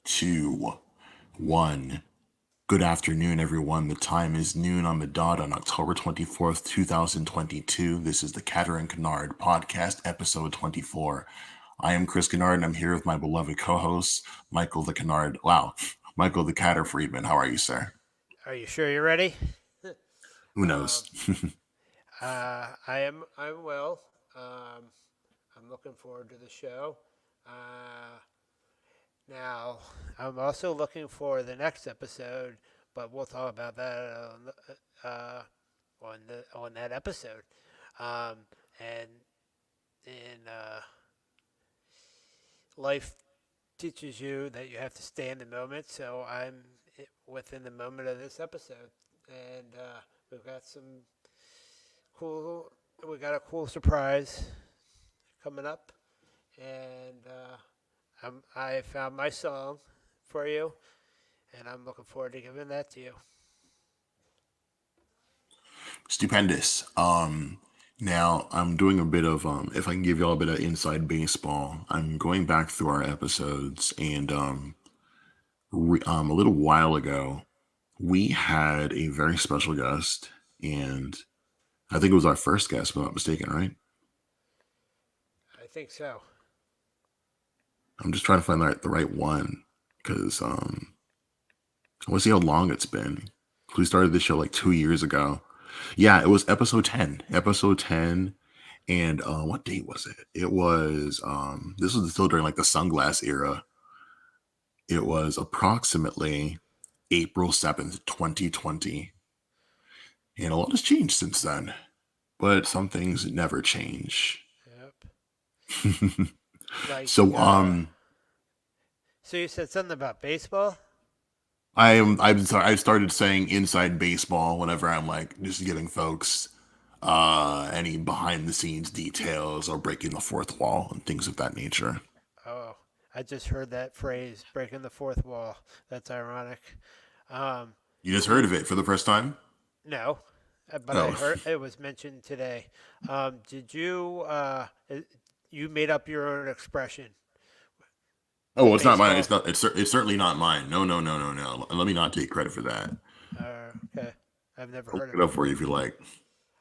two, one. Good afternoon, everyone. The time is noon on the dot on October 24th, 2022. This is the Catr and Kenard podcast, episode 24. I am Chris Kenard, and I'm here with my beloved co-host, Michael the Kenard. Wow, Michael the Catr Friedman. How are you, sir? Are you sure you're ready? Who knows? I'm well. Um, I'm looking forward to the show. Uh, Now, I'm also looking for the next episode, but we'll talk about that on that episode. And in life teaches you that you have to stay in the moment. So within the moment of this episode, and we've got some cool. We got a cool surprise coming up, and I found my song for you, and I'm looking forward to giving that to you. Stupendous. Now I'm doing a bit of if I can give y'all a bit of inside baseball. I'm going back through our episodes, and a little while ago, we had a very special guest, and I think it was our first guest, if I'm not mistaken, right? I think so. I'm just trying to find the right one because I want to see how long it's been. We started this show like 2 years ago. Yeah, it was episode 10. Episode 10. And what date was it? It was this was still during like the sunglass era. It was approximately April 7th, 2020. And a lot has changed since then. But some things never change. Yep. Like, so so you said something about baseball? I'm sorry, I've started saying inside baseball whenever I'm like just giving folks any behind the scenes details or breaking the fourth wall and things of that nature. Oh, I just heard that phrase, breaking the fourth wall. That's ironic. Um, You just heard did, of it for the first time? no, but I Oh. heard it was mentioned today. Did you, you made up your own expression Oh, well, with it's not mine. It's baseball? not. It's certainly not mine. No, no, no, no, no. Let me not take credit for that. Okay. I've never I'll look heard it it up for you before. if you like.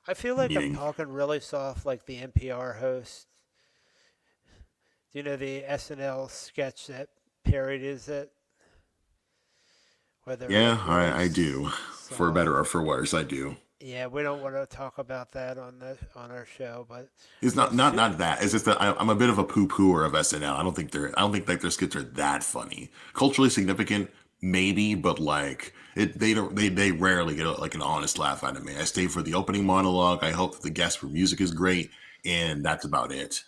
I feel like I'm Meaning, talking really soft, like the NPR host. Do you know the SNL sketch that parodies it, where they're yeah, like I do. For better soft? or for worse, I do. Yeah, we don't want to talk about that on our show, but It's as soo- not that. It's just that I'm a bit of a poo pooer of SNL. I don't think like their skits are that funny. Culturally significant, maybe, but like they don't they rarely get like an honest laugh out of me. I stay for the opening monologue. I hope that the guest for music is great, and that's about it.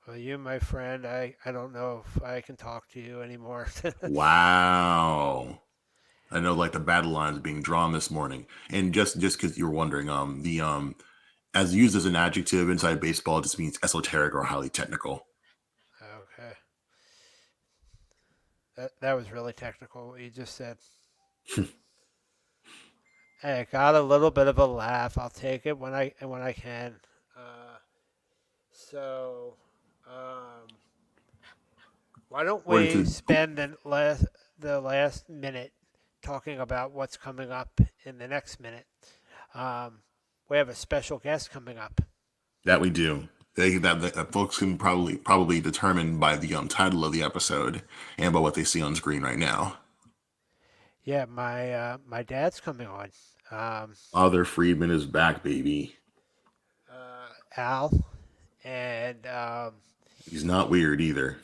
well, you, my friend, I don't know if I can talk to you anymore. Wow. I know like the battle lines being drawn this morning, and just because you're wondering, the as used as an adjective inside baseball, it just means esoteric or highly technical. Okay, that was really technical what you just said. Hey, I got a little bit of a laugh. I'll take it when I can. Uh, so, um, why don't According we to oh, spend the last minute talking about what's coming up in the next minute? Um, we have a special guest coming up. that we do. That folks can probably determine by the title of the episode and by what they see on screen right now. Yeah, my dad's coming on. Um, Father Friedman is back, baby. Al, and He's not weird either.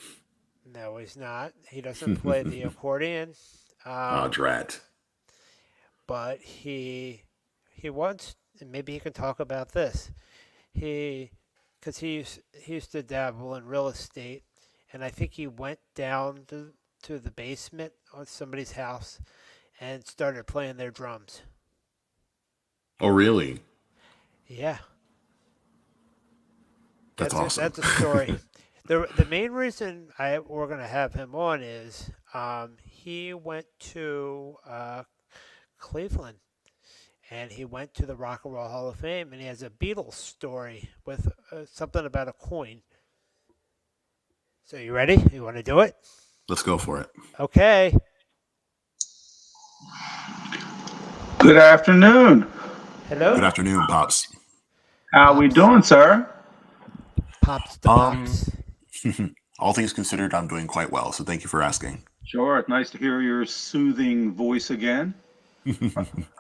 no, he's not. He doesn't play the accordion, Ah, um, drat. but he wants. And maybe he can talk about this. He because he used to dabble in real estate, and I think he went down to the basement of somebody's house and started playing their drums. Oh, really? Yeah, That's awesome. that's a story. The main reason we're gonna have him on is he went to Cleveland and he went to the Rock and Roll Hall of Fame and he has a Beatles story with something about a coin. So you ready? You want to do it? Let's go for it. Okay. Good afternoon. Good Hello, afternoon, Pops. How we Pops. doing, sir? Pops the Um, Pops. all things considered, I'm doing quite well, so thank you for asking. Sure. It's nice to hear your soothing voice again. I hear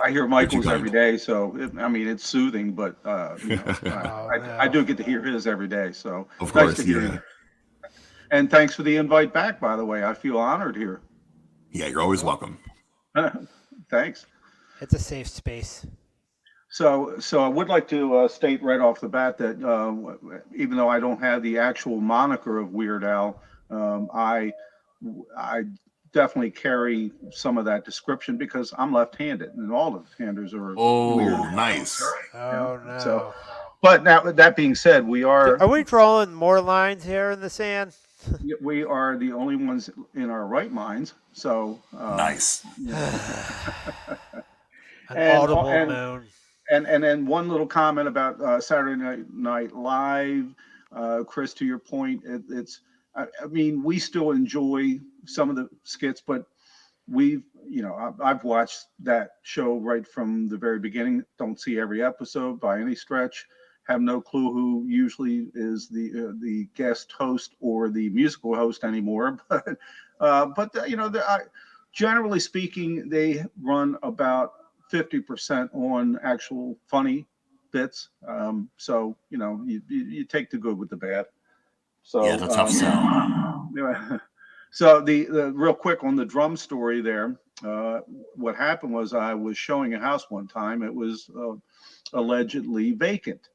Aren't you Michael's every kind? day, so I mean it's soothing, but Oh I no. do get to hear his every day. So Of nice to course, hear you. yeah. And thanks for the invite back, by the way. I feel honored here. Yeah, you're always Well, welcome. Thanks. it's a safe space. So I would like to state right off the bat that even though I don't have the actual moniker of Weird Al, I definitely carry some of that description because I'm left-handed, and all left-handers are weird. Oh, nice. You know? Oh So, no. but now that being said, Are we drawing more lines here in the sand? we are the only ones in our right minds. So, Nice. you know, An and audible and moan. and then one little comment about Saturday Night Live, Chris. To your point, I mean, we still enjoy some of the skits, but I've watched that show right from the very beginning. Don't see every episode by any stretch. Have no clue who usually is the guest host or the musical host anymore. Generally speaking, they run about 50% on actual funny bits. You take the good with the bad. Yeah, So it's a tough sell. anyway, so the real quick on the drum story there. Uh, what happened was I was showing a house one time. It was allegedly vacant,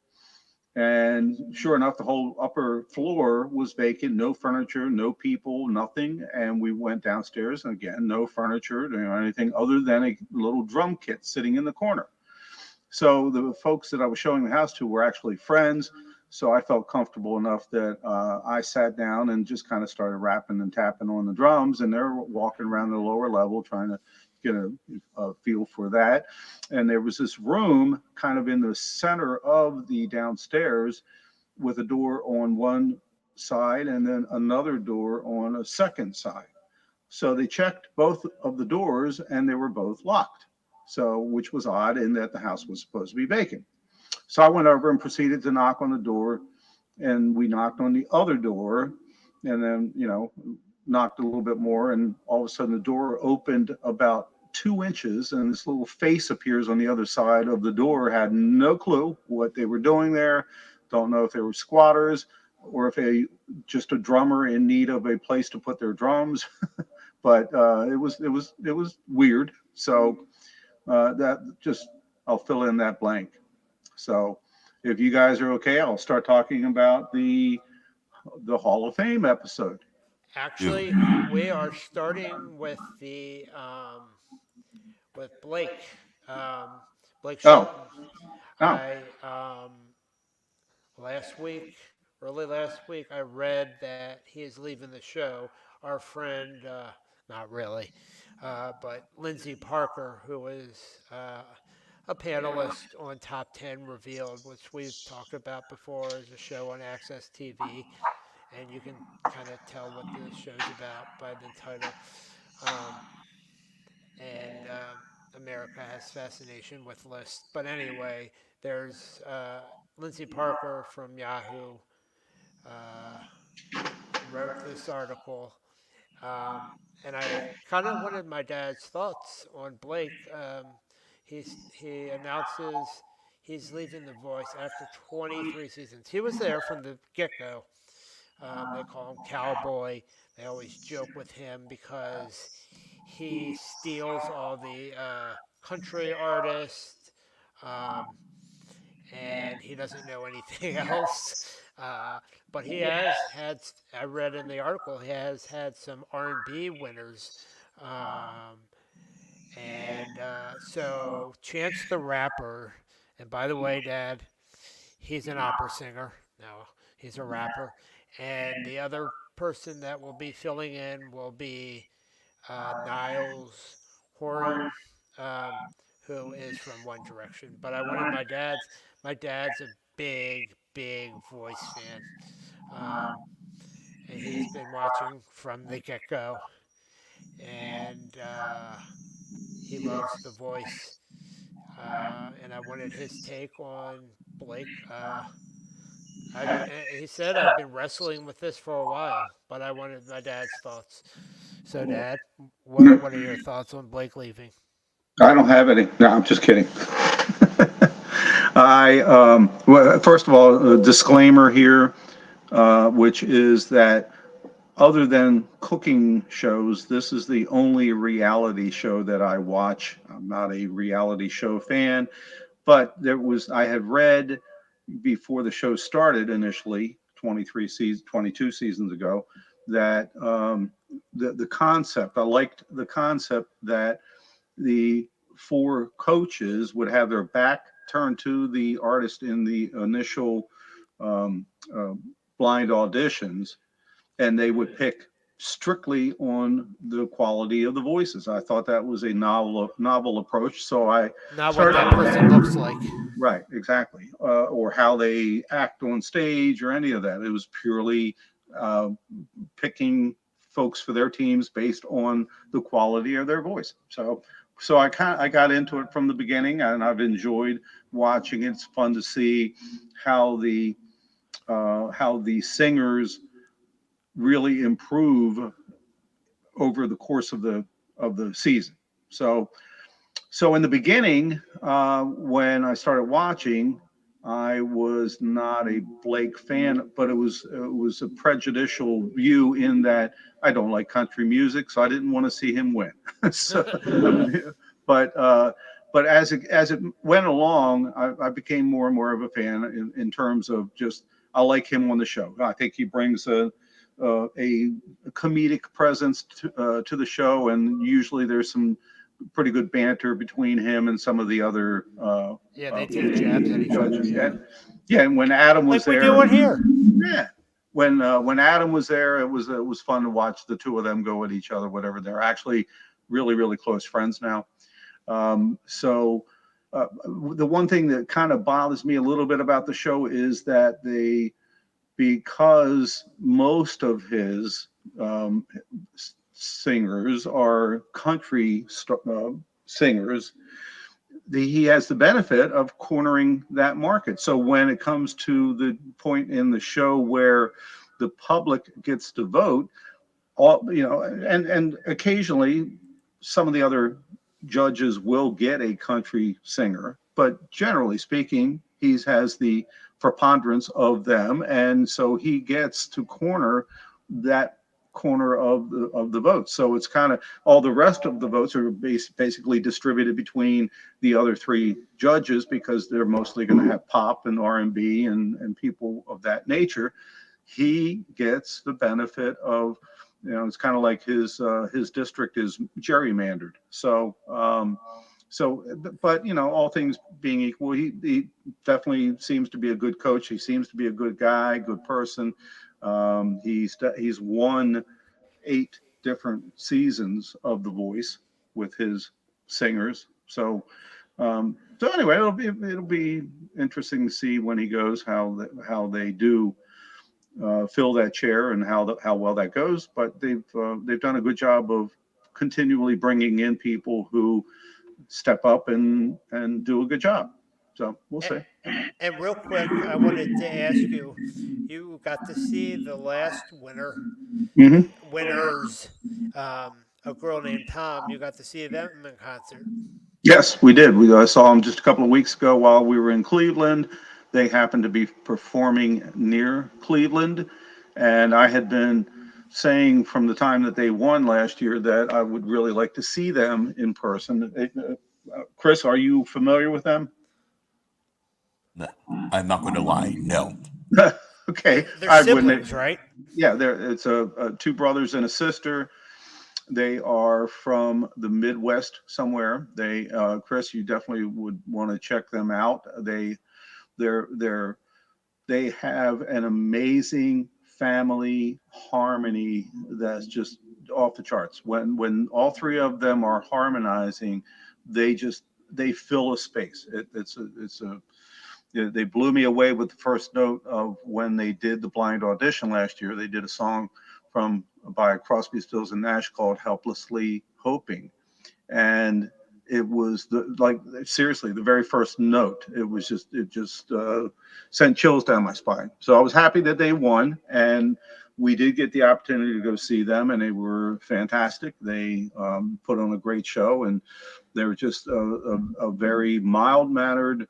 and sure enough, the whole upper floor was vacant. No furniture, no people, nothing. And we went downstairs, and again, no furniture, anything other than a little drum kit sitting in the corner. So the folks that I was showing the house to were actually friends. So I felt comfortable enough that I sat down and just kind of started rapping and tapping on the drums. And they're walking around the lower level trying to get a feel for that. And there was this room kind of in the center of the downstairs with a door on one side and then another door on a second side. So they checked both of the doors and they were both locked. So, which was odd in that the house was supposed to be vacant. So I went over and proceeded to knock on the door, and we knocked on the other door, and then, knocked a little bit more, and all of a sudden the door opened about 2 inches, and this little face appears on the other side of the door. Had no clue what they were doing there. Don't know if they were squatters or if just a drummer in need of a place to put their drums. But it was weird. So that just I'll fill in that blank. So if you guys are okay, I'll start talking about the Hall of Fame episode. Do. Actually, we are starting with Blake. Um, Blake Oh, Shelton. oh, I last week, early last week, I read that he is leaving the show. Our friend, not really, but Lindsay Parker, who was a panelist on Top 10 Revealed, which we've talked about before as a show on Access TV. And you can kind of tell what the show's about by the title. Um, and America has fascination with lists. But anyway, there's Lindsay Parker from Yahoo uh, wrote this article, and I kind of wanted my dad's thoughts on Blake. He announces he's leaving The Voice after 23 seasons. He was there from the get go. They call him Cowboy. They always joke with him because he steals all the country artists, um, and he doesn't know anything else. But he has had. I read in the article he has had some R&B winners, um, and so Chance the Rapper. And by the way, Dad, he's an opera singer. No, he's a rapper. And the other person that will be filling in will be Niles Horan, um, who is from One Direction. But I wanted my dad's. My dad's a big, big voice fan, um, and he's been watching from the get go, and he loves the voice. And I wanted his take on Blake. He said I've been wrestling with this for a while, but I wanted my dad's thoughts. So, Dad, what are your thoughts on Blake leaving? I don't have any. No, I'm just kidding. Well, first of all, a disclaimer here, which is that other than cooking shows, this is the only reality show that I watch. I'm not a reality show fan, but I had read before the show started initially, 22 seasons ago, that the concept, I liked the concept that the four coaches would have their back turned to the artist in the initial um, uh, blind auditions, and they would pick strictly on the quality of the voices. I thought that was a novel approach, so I Not what started. that person looks like. Right, exactly, or how they act on stage or any of that. It was purely uh, picking folks for their teams based on the quality of their voice. So I got into it from the beginning, and I've enjoyed watching it. It's fun to see how the singers really improve over the course of the season. So so in the beginning, when I started watching, I was not a Blake fan, but it was a prejudicial view in that I don't like country music, so I didn't want to see him win. So, but but as it went along, I became more and more of a fan in terms of just I like him on the show. I think he brings a comedic presence to the show, and usually there's some pretty good banter between him and some of the other Yeah, they take jabs at each other. judges. Yeah, Yeah, and when Adam was like we there, do on here. yeah, when Adam was there, it was fun to watch the two of them go at each other. Whatever, they're actually really close friends now. So the one thing that kind of bothers me a little bit about the show is that because most of his um, singers are singers, he has the benefit of cornering that market. So when it comes to the point in the show where the public gets to vote, and occasionally some of the other judges will get a country singer, but generally speaking, he has the preponderance of them, and so he gets to corner that corner of the votes. So it's kind of all the rest of the votes are basically distributed between the other three judges because they're mostly going to have pop and R&B and people of that nature. He gets the benefit of, it's kind of like his district is gerrymandered. So but all things being equal, he definitely seems to be a good coach. He seems to be a good guy, good person. He's won 8 different seasons of The Voice with his singers. So anyway, it'll be interesting to see when he goes how they do fill that chair and how well that goes. But they've done a good job of continually bringing in people who step up and do a good job. So we'll And, see. and real quick, I wanted to ask you, you got to see the last Hmm. winners, a girl named Tom. You got to see them in concert. Yes, we did. I saw them just a couple of weeks ago while we were in Cleveland. They happened to be performing near Cleveland, and I had been saying from the time that they won last year that I would really like to see them in person. Chris, are you familiar with them? No, I'm not going to lie. No. Okay, They're I wouldn't. siblings, right? Yeah, it's two brothers and a sister. They are from the Midwest somewhere. Chris, you definitely would want to check them out. They're they have an amazing family harmony that's just off the charts. When all three of them are harmonizing, they fill a space. They blew me away with the first note of when they did the blind audition last year. They did a song by Crosby, Stills and Nash called "Helplessly Hoping," and it was seriously the very first note. It just sent chills down my spine. So I was happy that they won, and we did get the opportunity to go see them, and they were fantastic. They put on a great show, and they were just a very mild mannered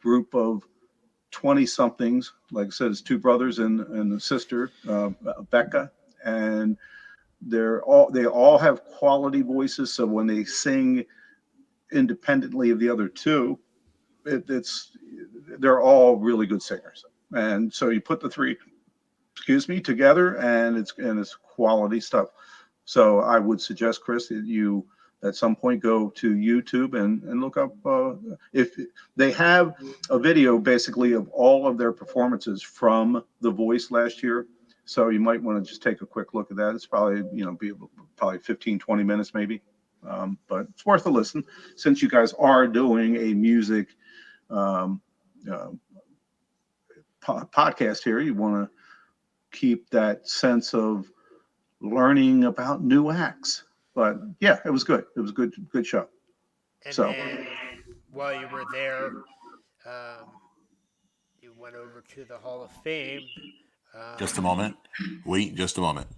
group of 20 somethings. Like I said, it's two brothers and a sister, Becca, and they all have quality voices. So when they sing independently of the other two, they're all really good singers. And so you put the three, together, and it's quality stuff. So I would suggest, Chris, that you at some point go to YouTube and look up if they have a video basically of all of their performances from The Voice last year. So you might want to just take a quick look at that. It's probably, probably 15, 20 minutes maybe. But it's worth a listen since you guys are doing a music podcast here. You want to keep that sense of learning about new acts. But yeah, it was good. It was a good show. And So then while you were there, you went over to the Hall of Fame. Just a moment. Wait, just a moment.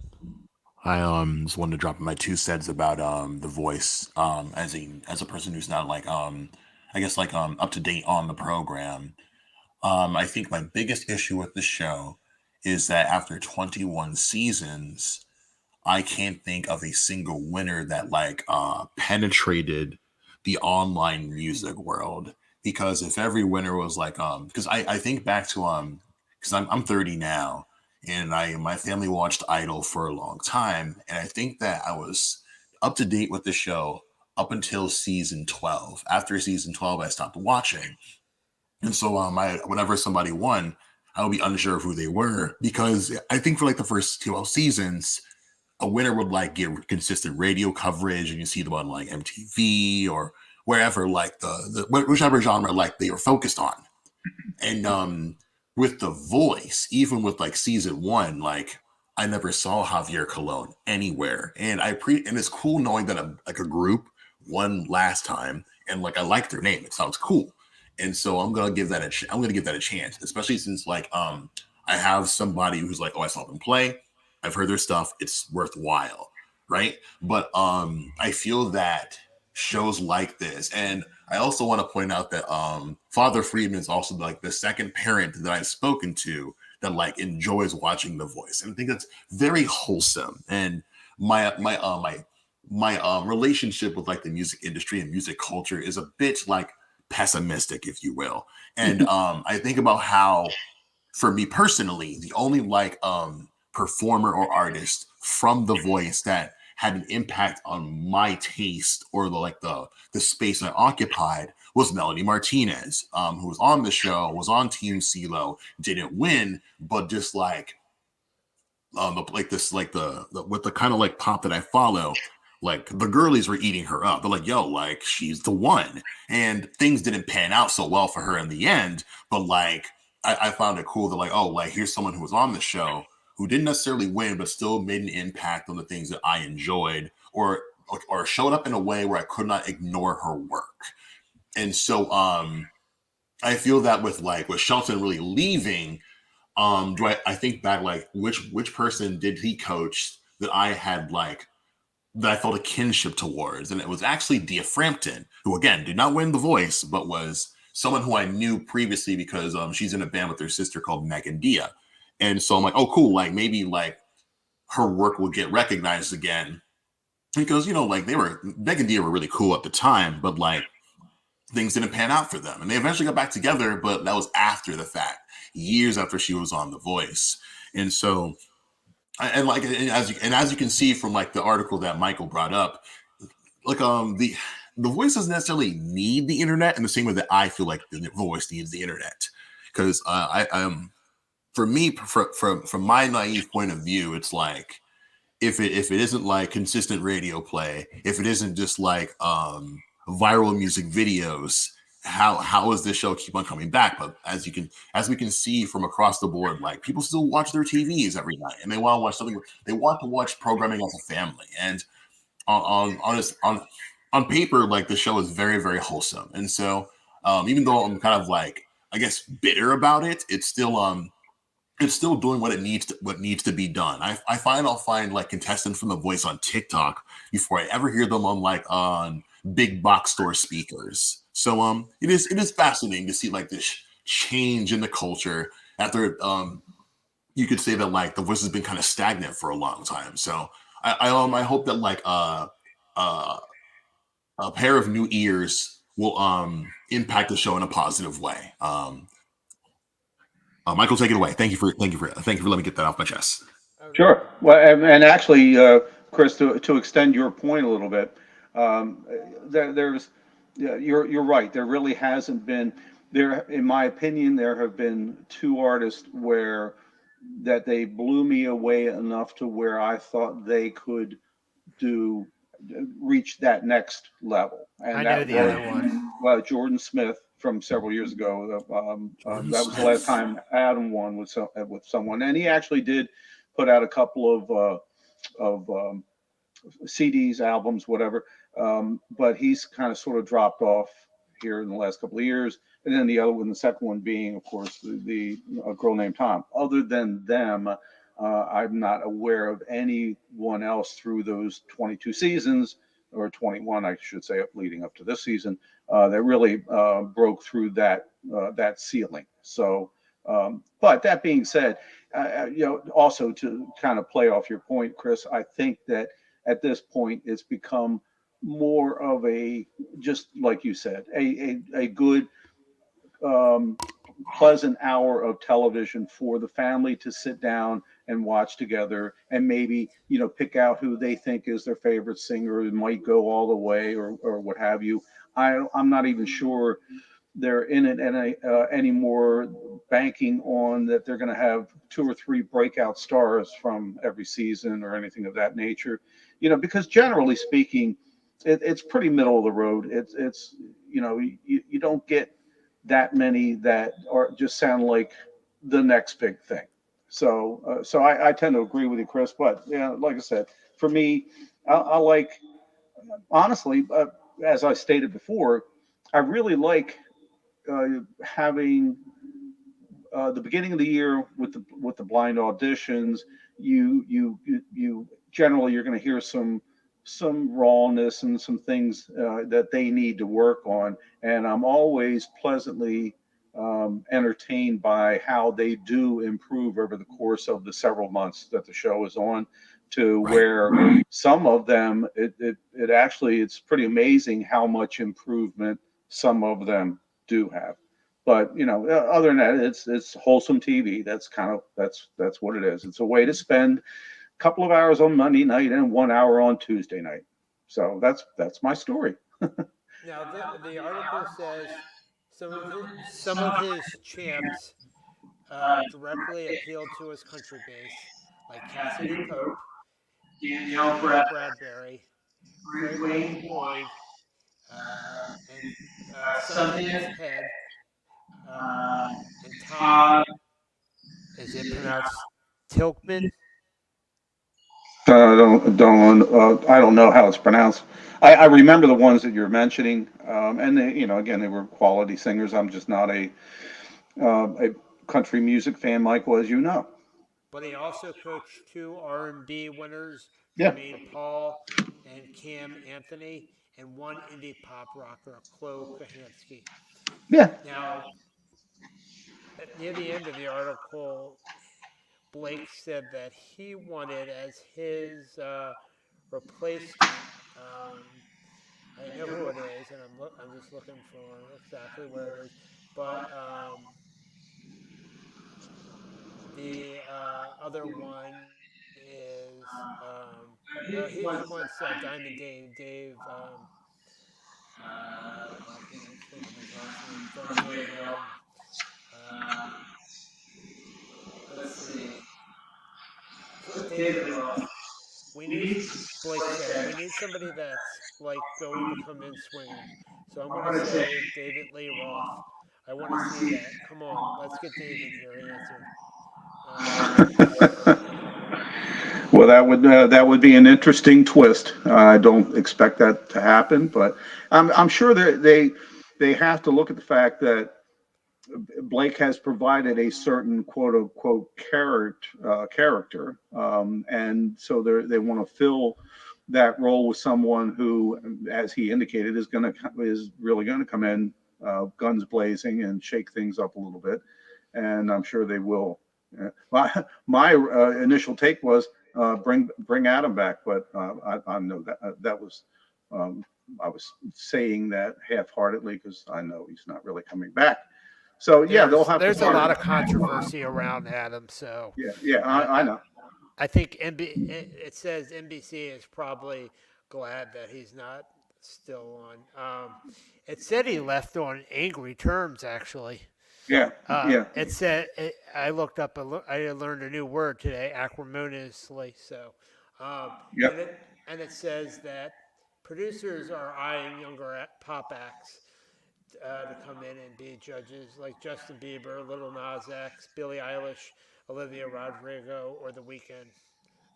I just wanted to drop my 2 cents about The Voice as a person who's not like I guess like up to date on the program. I think my biggest issue with the show is that after 21 seasons, I can't think of a single winner that like penetrated the online music world. Because if every winner was like because I think back to because I'm 30 now, and my family watched Idol for a long time, and I think that I was up to date with the show up until season 12. After season 12, I stopped watching. And so whenever somebody won, I would be unsure of who they were, because I think for like the first 12 seasons, a winner would like get consistent radio coverage, and you see them on like MTV or wherever, like whichever genre like they were focused on. And with The Voice, even with like season 1, like I never saw Javier Colon anywhere, and and it's cool knowing that a group won last time, and like I like their name, it sounds cool, and so I'm gonna give that a chance, especially since like I have somebody who's like, oh, I saw them play, I've heard their stuff, it's worthwhile, right? But I feel that shows like this, and I also want to point out that Father Friedman is also like the second parent that I've spoken to that like enjoys watching The Voice, and I think that's very wholesome. And my relationship with like the music industry and music culture is a bit like pessimistic, if you will. And I think about how, for me personally, the only like performer or artist from The Voice that had an impact on my taste or the space I occupied was Melanie Martinez, who was on the show, was on Team CeeLo, didn't win, but just like with the kind of like pop that I follow, like the girlies were eating her up. They're like, yo, like she's the one. And things didn't pan out so well for her in the end, but like I found it cool that like, oh, like here's someone who was on the show who didn't necessarily win, but still made an impact on the things that I enjoyed, or showed up in a way where I could not ignore her work. And so I feel that with Shelton really leaving, I think back like which person did he coach that I had like that I felt a kinship towards, and it was actually Dia Frampton, who again did not win The Voice, but was someone who I knew previously because she's in a band with her sister called Megan Dia. And so I'm like, oh, cool. Like maybe like her work will get recognized again, because, like Megan Dia were really cool at the time, but like things didn't pan out for them. And they eventually got back together, but that was after the fact, years after she was on The Voice. And so, as you can see from like the article that Michael brought up, like the Voice doesn't necessarily need the internet in the same way that I feel like the Voice needs the internet. Because for me, from my naive point of view, it's like if it isn't like consistent radio play, if it isn't just like viral music videos, how is this show keep on coming back? But as we can see from across the board, like people still watch their TVs every night, and they want to watch something. They want to watch programming as a family, and on paper, like the show is very very wholesome, and so even though I'm kind of like I guess bitter about it, it's still doing what needs to be done. I find I'll find like contestants from The Voice on TikTok before I ever hear them on big box store speakers. So it is fascinating to see like this change in the culture after you could say that like The Voice has been kind of stagnant for a long time. So I hope that like uh a pair of new ears will impact the show in a positive way. Michael, take it away. Thank you for letting me get that off my chest. Oh, no Sure. problem. Well, and actually, Chris, to extend your point a little bit, um, there's, yeah, you're right. There really hasn't been there, in my opinion, there have been two artists where that they blew me away enough to where I thought they could do reach that next level, and I know that the was other one. Jordan Smith from several years ago. Jordan That was the last Smith. time Adam won with someone, and he actually did put out a couple of CDs, albums, whatever. But he's kind of sort of dropped off here in the last couple of years. And then the other one, the second one being, of course, the a girl named Tom. Other than them, I'm not aware of anyone else through those 22 seasons, or 21, I should say, leading up to this season, that really broke through that ceiling. So, but that being said, also to kind of play off your point, Chris, I think that at this point it's become more of a, just like you said, a good um, pleasant hour of television for the family to sit down and watch together, and maybe pick out who they think is their favorite singer. It might go all the way, or what have you. I'm not even sure they're in it anymore, banking on that they're going to have two or three breakout stars from every season or anything of that nature. Because generally speaking, it's pretty middle of the road. It's you don't get that many that are just sound like the next big thing. So I tend to agree with you, Chris. But yeah, like I said, for me, I like, honestly, as I stated before, I really like having the beginning of the year with the blind auditions. You generally, you're going to hear some rawness and some things that they need to work on, and I'm always pleasantly entertained by how they do improve over the course of the several months that the show is on, to Right. where some of them, it actually, it's pretty amazing how much improvement some of them do have. But other than that, it's wholesome TV. That's what it is. It's a way to spend a couple of hours on Monday night and 1 hour on Tuesday night. So that's my story. Now the article says some of his chants directly appealed to his country base, like Cassidy Pope, Danielle Bradbury, Fred Wayne Lloyd, and Sundance Head, and Todd. Is it pronounced Tilkman? I don't know how it's pronounced. I remember the ones that you're mentioning, and they, again, they were quality singers. I'm just not a country music fan, Michael, as you know. But he also coached two R&B winners, Yeah, Jermaine Paul and Cam Anthony, and one indie pop rocker, Chloe Kahansky. yeah. Now, near the end of the article, Blake said that he wanted as his replacement. I know who it is, and I'm just looking for exactly where it is. But the other one is he wants Diamond Dave. I can't think of his last name. Dave. Uh, let's see. David Roth we need, Blake said, we need somebody that's like going to come in swinging. So I'm going to say David Lee Roth. I want to see that. Come on, let's get David here. He answered. Well, that would be an interesting twist. I don't expect that to happen, but I'm sure that they have to look at the fact that Blake has provided a certain quote unquote character, and so they want to fill that role with someone who, as he indicated, is really going to come in guns blazing and shake things up a little bit, and I'm sure they will. My initial take was bring Adam back, but I know that was I was saying that half-heartedly because I know he's not really coming back. So yeah, they'll have to There's a find. lot of controversy around Adam, so Yeah, I I know. I think it says NBC is probably glad that he's not still on. It said he left on angry terms, actually. Yeah, yeah. It said I looked up. I learned a new word today, acrimoniously. So, and Yep. it says that producers are eyeing younger pop acts to come in and be judges, like Justin Bieber, Little Nas X, Billie Eilish, Olivia Rodrigo, or The Weeknd.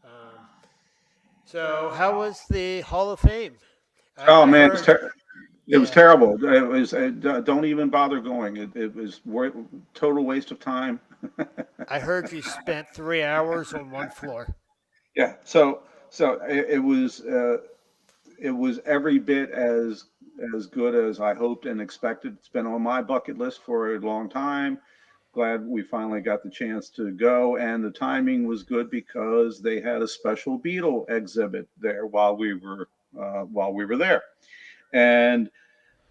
Um, so, how was the Hall of Fame? Oh I man, heard, it was yeah, terrible. It was don't even bother going. It was total waste of time. I heard you spent 3 hours on one floor. Yeah. So it was every bit as good as I hoped and expected. It's been on my bucket list for a long time. Glad we finally got the chance to go, and the timing was good because they had a special Beetle exhibit there while we were there. And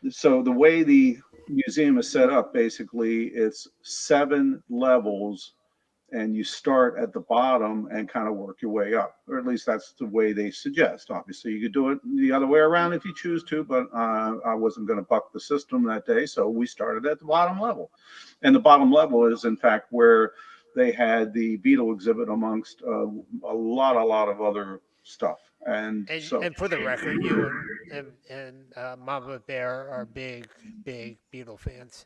so the way the museum is set up, basically, it's 7 levels and you start at the bottom and kind of work your way up, or at least that's the way they suggest. Obviously, you could do it the other way around if you choose to, but I wasn't going to buck the system that day, so we started at the bottom level. And the bottom level is, in fact, where they had the beetle exhibit amongst a lot of other stuff. And so, And for the record, you and Mama Bear are big Beatle fans.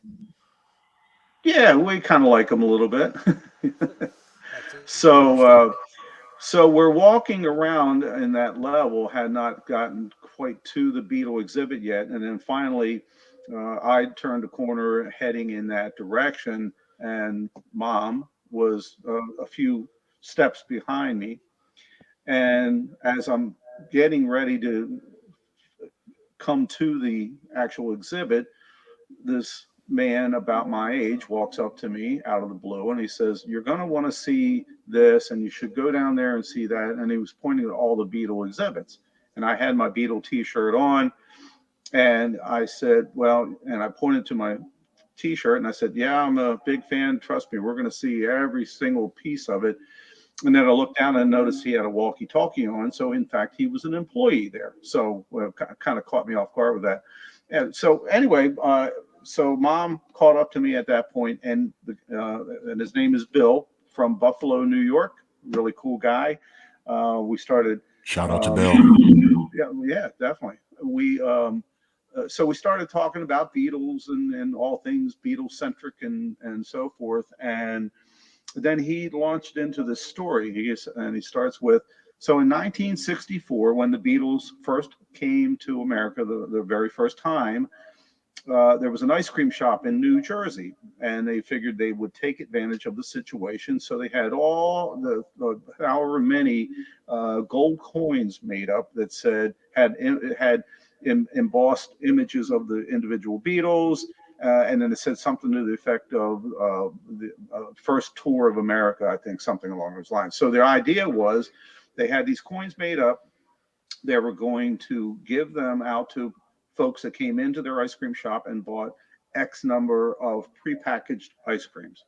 yeah, we kind of like them a little bit. That's an so, understatement. So we're walking around in that level, had not gotten quite to the beetle exhibit yet. And then finally, I turned a corner heading in that direction, and mom was a few steps behind me. And as I'm getting ready to come to the actual exhibit, this man about my age walks up to me out of the blue and he says, "You're going to want to see this and you should go down there and see that." And he was pointing at all the Beetle exhibits. And I had my Beetle t shirt on. And I said, "Well," and I pointed to my t shirt and I said, "Yeah, I'm a big fan. Trust me, we're going to see every single piece of it." And then I looked down and noticed he had a walkie talkie on. So, in fact, he was an employee there. So, kind of caught me off guard with that. And so, anyway, so mom caught up to me at that point, and his name is Bill from Buffalo, New York. Really cool guy. We started. Shout out to Um, Bill. yeah, definitely. So we started talking about Beatles and all things Beatles centric and so forth. And then he launched into this story. He starts with, so in 1964, when the Beatles first came to America the very first time, there was an ice cream shop in New Jersey, and they figured they would take advantage of the situation. So they had all the however many gold coins made up that had embossed images of the individual Beatles, and then it said something to the effect of the first tour of America, I think, something along those lines. So their idea was they had these coins made up. They were going to give them out to folks that came into their ice cream shop and bought X number of prepackaged ice creams.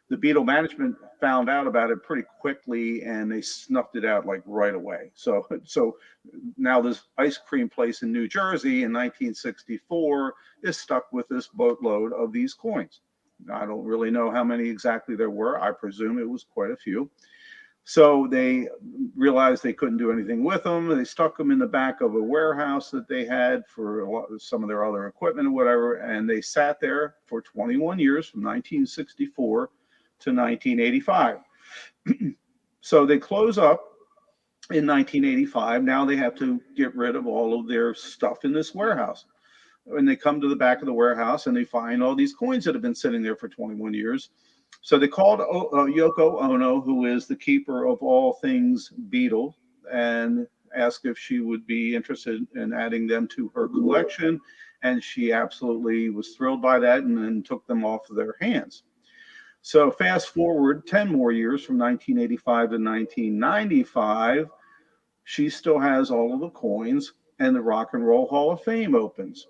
The Beetle management found out about it pretty quickly and they snuffed it out like right away. So now this ice cream place in New Jersey in 1964 is stuck with this boatload of these coins. I don't really know how many exactly there were. I presume it was quite a few. So they realized they couldn't do anything with them. They stuck them in the back of a warehouse that they had for some of their other equipment or whatever, and they sat there for 21 years from 1964 to 1985. So they close up in 1985. Now they have to get rid of all of their stuff in this warehouse. And they come to the back of the warehouse and they find all these coins that have been sitting there for 21 years. So they called Yoko Ono, who is the keeper of all things Beetle, and asked if she would be interested in adding them to her collection. And she absolutely was thrilled by that and then took them off of their hands. So fast forward 10 more years from 1985 to 1995, she still has all of the coins, and the Rock and Roll Hall of Fame opens.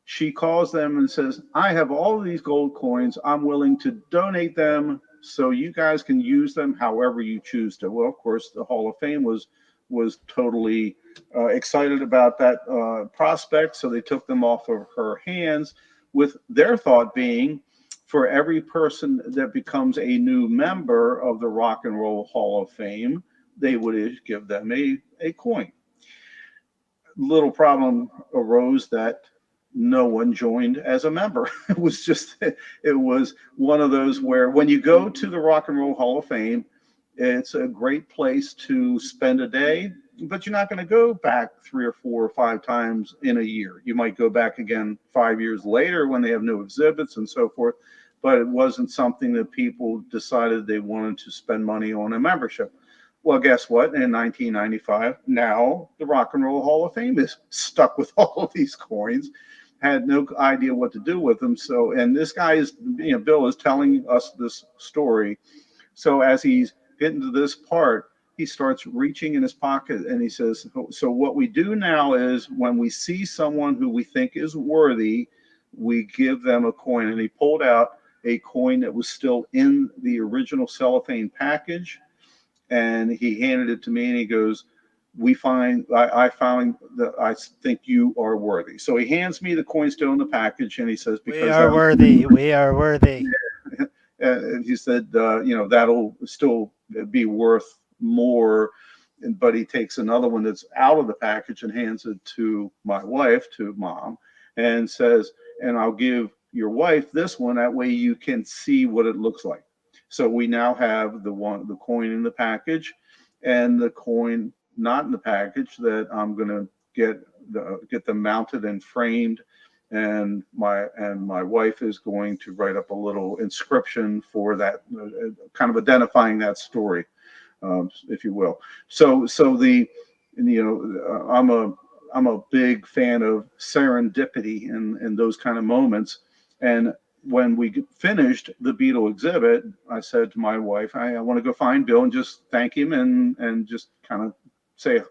She calls them and says, I have all of these gold coins. I'm willing to donate them so you guys can use them however you choose to. Well, of course, the Hall of Fame was totally excited about that prospect, so they took them off of her hands, with their thought being, for every person that becomes a new member of the Rock and Roll Hall of Fame, they would give them a coin. Little problem arose that no one joined as a member. It was one of those where when you go to the Rock and Roll Hall of Fame, it's a great place to spend a day, but you're not going to go back 3 or 4 or 5 times in a year. You might go back again 5 years later when they have new exhibits and so forth, but it wasn't something that people decided they wanted to spend money on a membership. Well, guess what? In 1995, now the Rock and Roll Hall of Fame is stuck with all of these coins, had no idea what to do with them. So, and this guy is, Bill is telling us this story. So as he's getting to this part, he starts reaching in his pocket and he says, so what we do now is when we see someone who we think is worthy, we give them a coin. And he pulled out a coin that was still in the original cellophane package, and he handed it to me and he goes, I found that I think you are worthy. So he hands me the coin still in the package and he says, We because are worthy. We are worthy. he said, that'll still be worth more. But he takes another one that's out of the package and hands it to my wife, to Mom, and says, and I'll give your wife this one. That way you can see what it looks like. So we now have the coin in the package and the coin not in the package that I'm going to get them mounted and framed. And my wife is going to write up a little inscription for that, kind of identifying that story, if you will. I'm a big fan of serendipity and those kind of moments. And when we finished the Beetle exhibit, I said to my wife, I want to go find Bill and just thank him and just kind of say,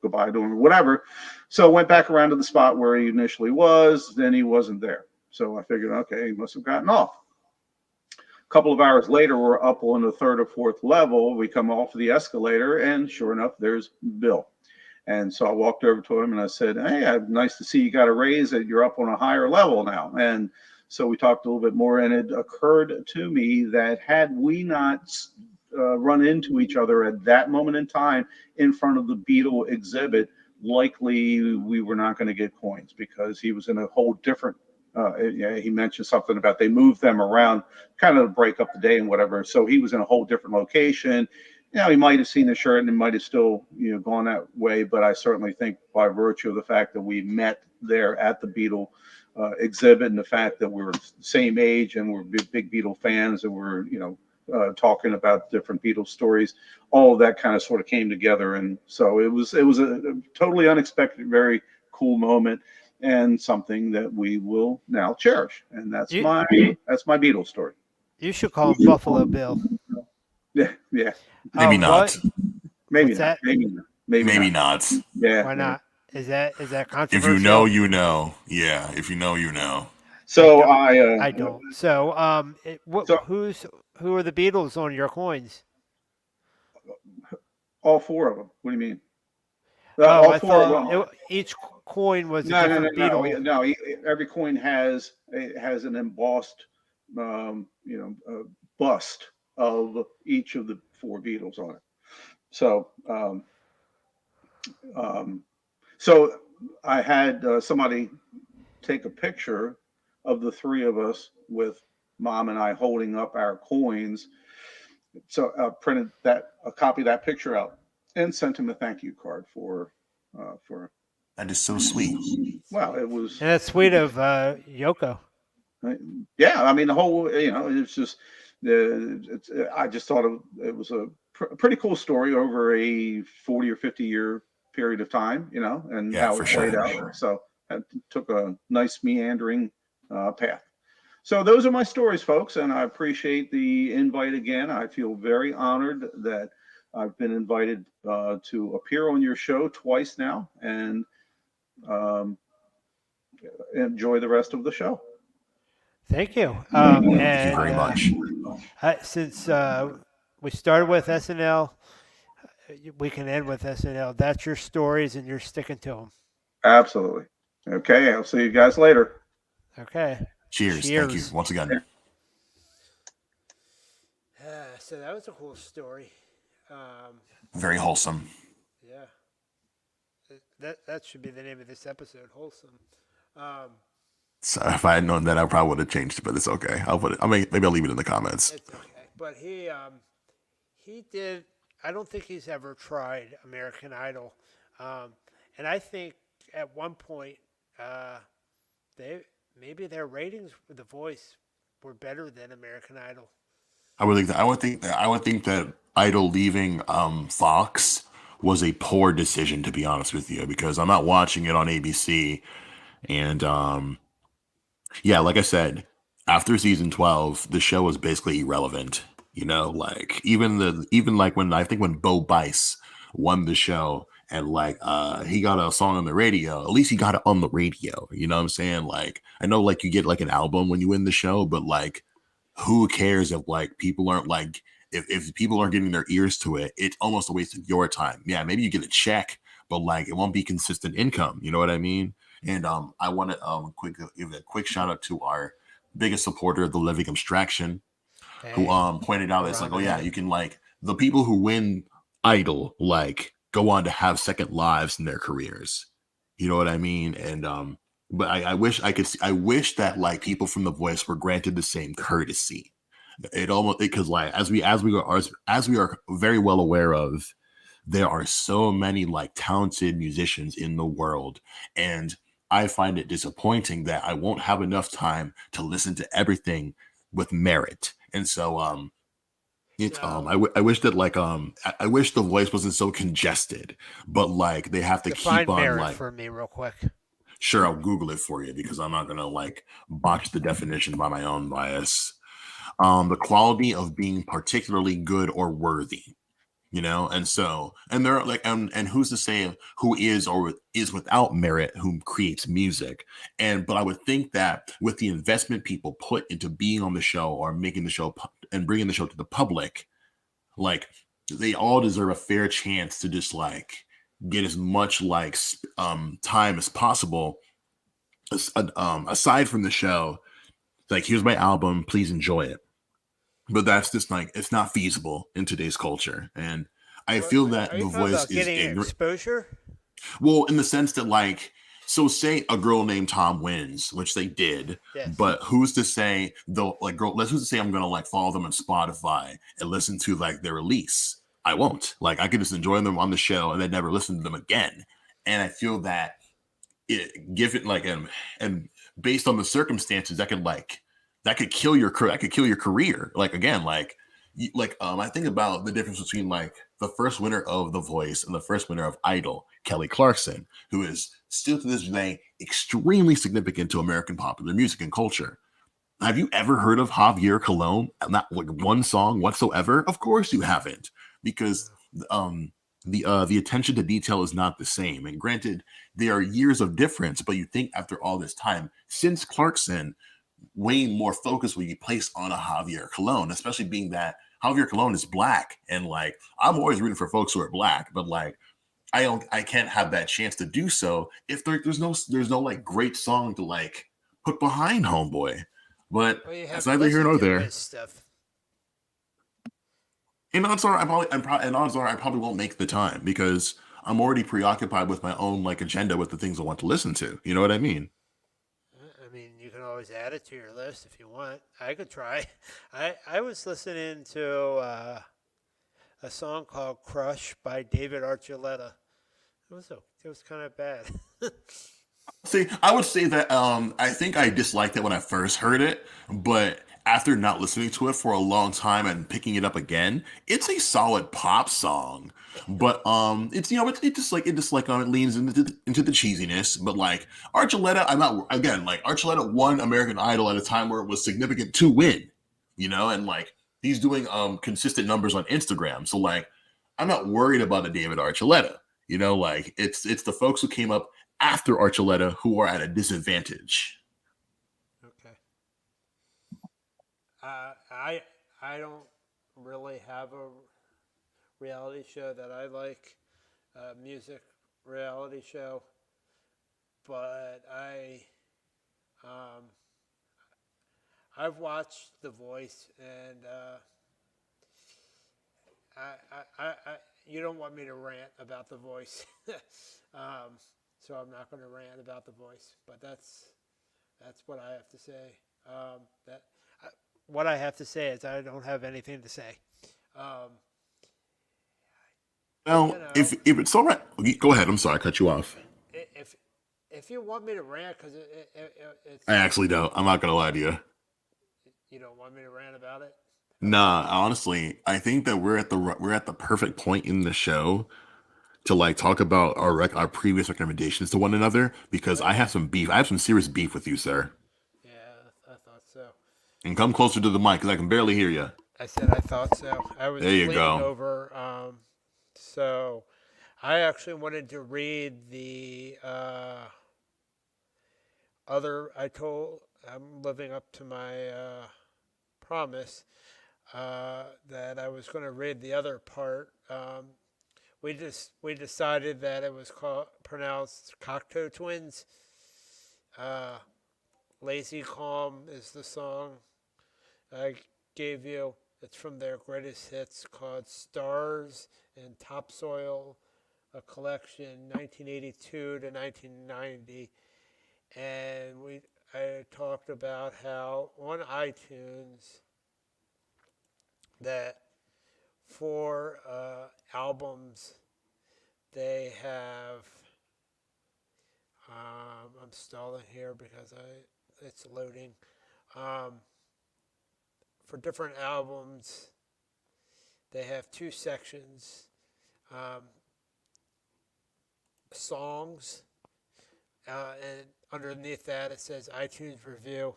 goodbye to him or whatever. So I went back around to the spot where he initially was. Then he wasn't there. So I figured, okay, he must have gotten off. A couple of hours later, we're up on the 3rd or 4th level. We come off the escalator, and sure enough, there's Bill. And so I walked over to him and I said, hey, nice to see you got a raise, and you're up on a higher level now. And so we talked a little bit more, and it occurred to me that had we not run into each other at that moment in time in front of the Beetle exhibit, likely we were not going to get coins, because he was in a whole different, he mentioned something about they moved them around kind of to break up the day and whatever. So he was in a whole different location. He might have seen the shirt and it might have still, gone that way. But I certainly think by virtue of the fact that we met there at the Beetle exhibit, and the fact that we're the same age and we're big Beetle fans, and we're, talking about different Beatles stories, all of that kind of sort of came together. And so it was a totally unexpected, very cool moment, and something that we will now cherish. And that's You my Beatles story. you should call him Buffalo Bill. Yeah. Maybe What? not. Maybe What's not. that? Maybe Maybe not. not. Yeah. Why not? Is that If you know, controversial? you know. Yeah, if you know, you know. I So don't. I I don't. So, so who are the Beatles on your coins? all 4 of them. What do you mean? Oh, All I 4 of thought them. each coin was a No, no, no, different no, Beatle. no. Every coin has an embossed, bust of each of the 4 Beatles on it. So, um, so I had somebody take a picture of the three of us with mom and I holding up our coins. So I printed a copy of that picture out and sent him a thank you card for. That is so sweet. Well, it was. And that's sweet of Yoko. Yeah, I mean the whole, it's just I just thought it was a pretty cool story over a 40 or 50 year period of time, and Yeah, how for it played sure. out. So it took a nice meandering path. So those are my stories, folks, and I appreciate the invite again. I feel very honored that I've been invited to appear on your show twice now, and um, enjoy the rest of the show. Thank you. Thank you very much. Since we started with SNL, we can end with SNL. That's your stories, and you're sticking to them. Absolutely. Okay, I'll see you guys later. Okay. Cheers. Thank you once again. So that was a cool story. Very wholesome. Yeah. That should be the name of this episode. Wholesome. So if I had known that, I probably would have changed it, but it's okay. I'll put it. Maybe I'll leave it in the comments. It's okay. But he did. I don't think he's ever tried American Idol, and I think at one point maybe their ratings with The Voice were better than American Idol. I would think that. I would think that Idol leaving Fox was a poor decision, to be honest with you, because I'm not watching it on ABC, and yeah, like I said, after season 12, the show was basically irrelevant. Like even like when Bo Bice won the show and like he got a song on the radio, at least he got it on the radio. You know what I'm saying? Like I know like you get like an album when you win the show, but like who cares if like people aren't like if people aren't getting their ears to it, it's almost a waste of your time. Yeah, maybe you get a check, but like it won't be consistent income. You know what I mean? And I want to give a quick shout out to our biggest supporter of the Living Abstraction, who pointed out it's like, oh yeah, you can like the people who win Idol like go on to have second lives in their careers. You know what I mean? And but I wish I could see, I wish that like people from The Voice were granted the same courtesy. It almost because like as we are very well aware of, there are so many like talented musicians in the world, and I find it disappointing that I won't have enough time to listen to everything with merit. And so it's I wish that like I wish The Voice wasn't so congested, but like they have to Define keep on merit like for me real quick. sure, I'll Google it for you because I'm not gonna like botch the definition by my own bias. The quality of being particularly good or worthy, and so and there are like and who's to say who is or is without merit who creates music, but I would think that with the investment people put into being on the show or making the show and bringing the show to the public, like they all deserve a fair chance to just like get as much like time as possible aside from the show. Like, here's my album, please enjoy it. But that's just like it's not feasible in today's culture, and I feel that Are you The talking Voice about is getting ignorant. exposure? Well, in the sense that like, so say a girl named Tom wins, which they did, Yes. but who's to say though? Like, who's to say I'm gonna like follow them on Spotify and listen to like their release? I won't. Like, I could just enjoy them on the show and then never listen to them again. And I feel that given like and based on the circumstances that could kill your career. Like again, like I think about the difference between like the first winner of The Voice and the first winner of Idol, Kelly Clarkson, who is still to this day extremely significant to American popular music and culture. Have you ever heard of Javier Colon? Not like one song whatsoever. Of course you haven't, because the attention to detail is not the same. And granted, there are years of difference, but you think after all this time since Clarkson, way more focus will be placed on a Javier Colon, especially being that Javier Colon is black, and like I'm always rooting for folks who are black, but like I can't have that chance to do so if there's no like great song to like put behind Homeboy. But Well, you have it's to neither here listen nor to there. his stuff. And odds are and odds are I probably won't make the time because I'm already preoccupied with my own like agenda with the things I want to listen to. You know what I mean? I mean, you can always add it to your list if you want. I could try. I was listening to a song called "Crush" by David Archuleta. It was kind of bad. See, I would say that I think I disliked it when I first heard it, but after not listening to it for a long time and picking it up again, it's a solid pop song. But it's it just like it leans into the cheesiness. But like Archuleta, I'm not again like Archuleta won American Idol at a time where it was significant to win, and like he's doing consistent numbers on Instagram. So like I'm not worried about a David Archuleta. Like it's the folks who came up after Archuleta who are at a disadvantage. Okay. I don't really have a reality show that I like, music reality show, but um, I've watched The Voice, and you don't want me to rant about The Voice, so I'm not going to rant about The Voice. But that's what I have to say. That what I have to say is I don't have anything to say. Um, you Well, know, if it's all right, go ahead. I'm sorry, I cut you off. if if you want me to rant, because I it's actually don't. I'm not gonna lie to you. you don't want me to rant about it. Okay. Nah, honestly, I think that we're at the perfect point in the show to like talk about our previous recommendations to one another because Oh I yeah, have some beef. I have some serious beef with you, sir. yeah, I thought so. And come closer to the mic because I can barely hear you. I said I thought so. I There was you leaning go. over. So I actually wanted to read the other. I'm living up to my promise that I was going to read the other part. We decided that it was pronounced Cocteau twins. Uh, Lazy Calm is the song I gave you. It's from their greatest hits called Stars and Topsoil, a collection 1982 to 1990. And I talked about how on iTunes that for albums they have. I'm stalling here because it's loading. Um, for different albums, they have two sections: um, songs, and underneath that it says iTunes review,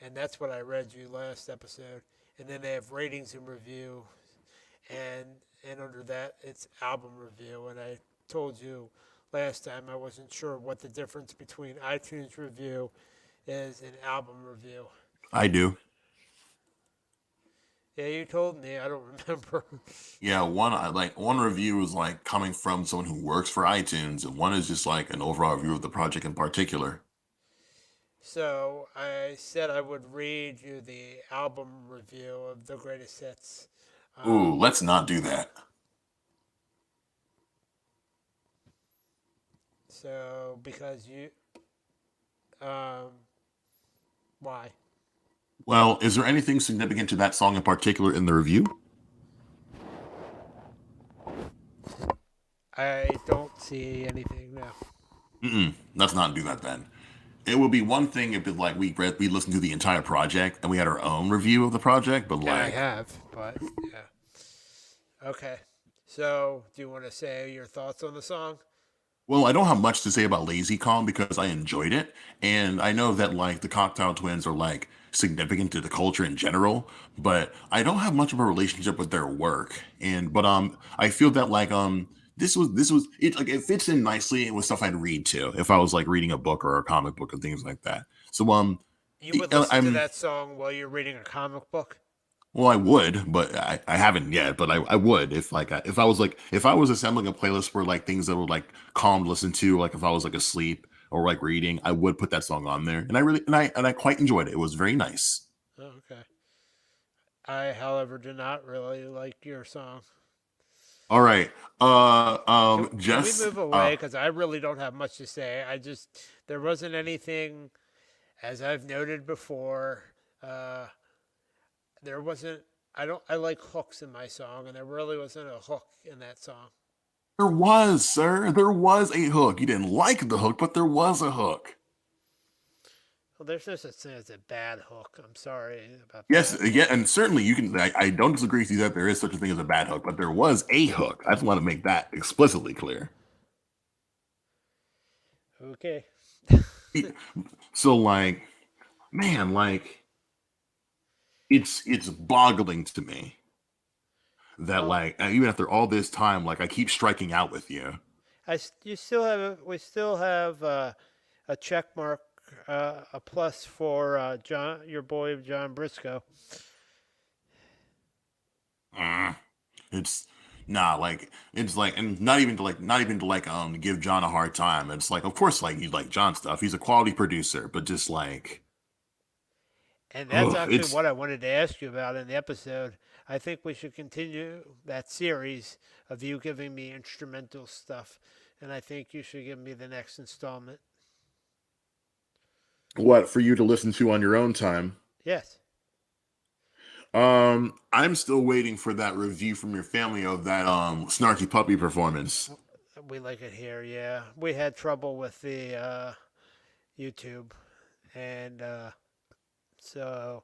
and that's what I read you last episode. And then they have ratings and review, and under that it's album review. And I told you last time I wasn't sure what the difference between iTunes review is and album review. I do. Yeah, you told me. I don't remember. Yeah, one review is like coming from someone who works for iTunes, and one is just like an overall review of the project in particular. So I said I would read you the album review of the greatest hits. Ooh, Um, let's not do that. so because um, why? Well, is there anything significant to that song in particular in the review? I don't see anything now. Let's not do that then. It would be one thing if it like we listened to the entire project and we had our own review of the project, but And I like, have, but yeah. Okay. So do you want to say your thoughts on the song? well, I don't have much to say about Lazy Calm because I enjoyed it, and I know that like the Cocteau Twins are like significant to the culture in general, but I don't have much of a relationship with their work. And but I feel that like this was it like it fits in nicely with stuff I'd read too if I was like reading a book or a comic book and things like that. So You would listen to I'm that song while you're reading a comic book? well, I would, but I haven't yet. But I would if like if I was assembling a playlist for like things that were like calm to listen to, like if I was like asleep or like reading, I would put that song on there, and I really and I quite enjoyed it. It was very nice. Oh, okay. I, however, do not really like your song. All right. Can we Just move away? Because I really don't have much to say. There wasn't anything, as I've noted before, uh, there wasn't, I like hooks in my song, and there really wasn't a hook in that song. there was, sir. There was a hook. You didn't like the hook, but there was a hook. Well, there's no such thing as a bad hook. I'm sorry about Yes, that. yeah, and certainly you can. I don't disagree with you that there is such a thing as a bad hook, but there was a hook. I just want to make that explicitly clear. Okay. So, like, man, like, it's boggling to me that, Well, like, even after all this time, like, I keep striking out with you. you still have we still have a check mark, a plus for John, your boy John Briscoe. Mm. It's nah, like it's like, and not even to give John a hard time. It's like, of course, like you like John stuff. He's a quality producer, but just like, And that's oh, actually it's what I wanted to ask you about in the episode. I think we should continue that series of you giving me instrumental stuff, and I think you should give me the next installment. what for you to listen to on your own time. Yes. I'm still waiting for that review from your family of that snarky puppy performance. We like it here, yeah. We had trouble with the YouTube, and so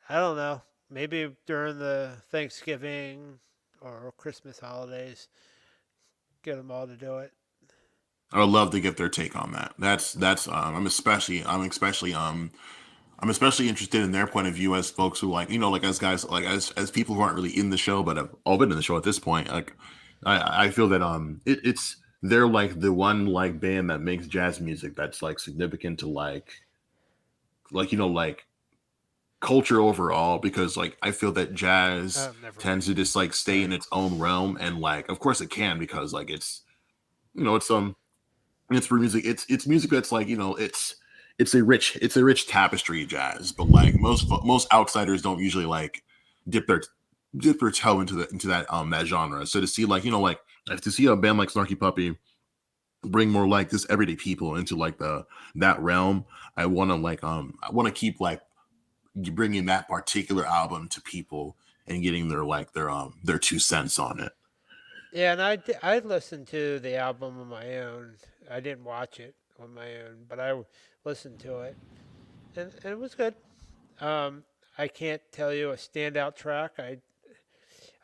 I don't know. Maybe during the Thanksgiving or Christmas holidays, get them all to do it. I would love to get their take on that. That's I'm especially interested in their point of view as folks who like, like as guys, like as people who aren't really in the show but have all been in the show at this point. Like I feel that it's they're like the one like band that makes jazz music that's like significant to like culture overall, because like I feel that jazz Never mind. tends to just like stay in Sorry. its own realm, and like of course it can, because like it's for music. It's music that's like, it's a rich tapestry of jazz, but like most outsiders don't usually like dip their dip their toe into that genre. So to see like, to see a band like Snarky Puppy bring more like this everyday people into like that realm, I want to keep like bringing that particular album to people and getting their 2 cents on it. Yeah, and I listened to the album on my own. I didn't watch it on my own, but listened to it, and it was good. Um, I can't tell you a standout track.